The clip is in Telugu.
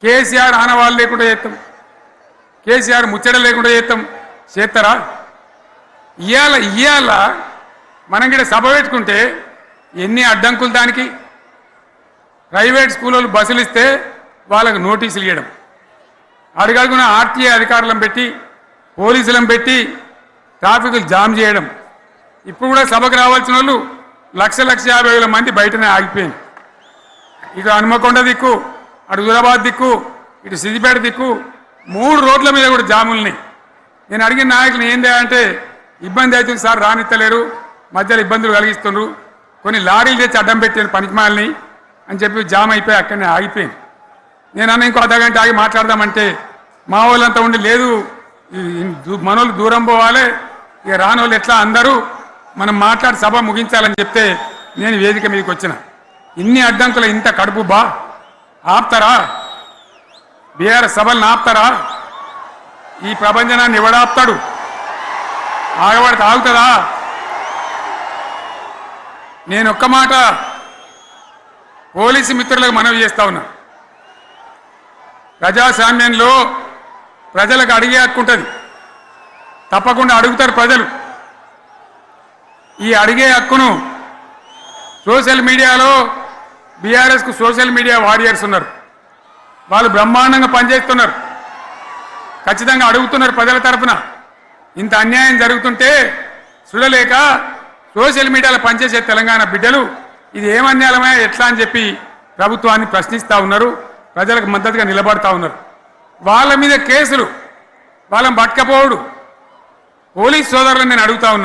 కేసీఆర్ ఆనవాళ్ళు లేకుండా చేస్తాం, కేసీఆర్ ముచ్చట లేకుండా చేస్తాం. చేస్తారా? ఇవాళ మనం కూడా సభ పెట్టుకుంటే ఎన్ని అడ్డంకులు దానికి. ప్రైవేట్ స్కూళ్ళు బస్సులు ఇస్తే వాళ్ళకు నోటీసులు ఇవ్వడం, అడుగడుగున ఆర్టీఏ అధికారులను పెట్టి పోలీసులను పెట్టి ట్రాఫిక్లు జామ్ చేయడం. ఇప్పుడు కూడా సభకు రావాల్సిన వాళ్ళు 1,50,000 మంది బయటనే ఆగిపోయింది. ఇటు హనుమకొండ దిక్కు, అటు హుజరాబాద్ దిక్కు, ఇటు సిద్దిపేట దిక్కు 3 రోడ్ల మీద కూడా జాములున్నాయి. నేను అడిగిన నాయకులు ఏంది అంటే ఇబ్బంది అవుతుంది సార్, రానిత్తలేరు, మధ్యలో ఇబ్బందులు కలిగిస్తున్నారు, కొన్ని లారీలు తెచ్చి అడ్డం పెట్టాను పనికిమాలని అని చెప్పి జామ్ అయిపోయి అక్కడనే ఆగిపోయింది. నేను అన్న ఇంకో అర్ధగంట ఆగి మాట్లాడదామంటే మా వాళ్ళంతా ఉండి లేదు మనోళ్ళు దూరం పోవాలి, ఇక రానోళ్ళు ఎట్లా అందరూ మనం మాట్లాడి సభ ముగించాలని చెప్తే నేను వేదిక మీదకి వచ్చిన. ఇన్ని అడ్డంకులు ఇంత కడుపు ఆపుతారా? బీఆర్ఎస్ సభలను ఆపుతారా? ఈ ప్రపంచనాన్ని ఎవడాపుతాడు? ఆగబడితే ఆగుతుందా? నేను ఒక్క మాట పోలీసు మిత్రులకు మనవి చేస్తా ఉన్నా. ప్రజాస్వామ్యంలో ప్రజలకు అడిగే హక్కు ఉంటుంది, తప్పకుండా అడుగుతారు ప్రజలు. ఈ అడిగే హక్కును సోషల్ మీడియాలో బీఆర్ఎస్కు సోషల్ మీడియా వారియర్స్ ఉన్నారు, వాళ్ళు బ్రహ్మాండంగా పనిచేస్తున్నారు, ఖచ్చితంగా అడుగుతున్నారు ప్రజల తరఫున. ఇంత అన్యాయం జరుగుతుంటే చూడలేక సోషల్ మీడియాలో పనిచేసే తెలంగాణ బిడ్డలు ఇది ఏమన్యాయమే ఎట్లా అని చెప్పి ప్రభుత్వాన్ని ప్రశ్నిస్తూ ఉన్నారు, ప్రజలకు మద్దతుగా నిలబడతా ఉన్నారు. వాళ్ళ మీద కేసులు, వాళ్ళని పట్టుకపోవడు పోలీస్ సోదరులను నేను అడుగుతా ఉన్నా.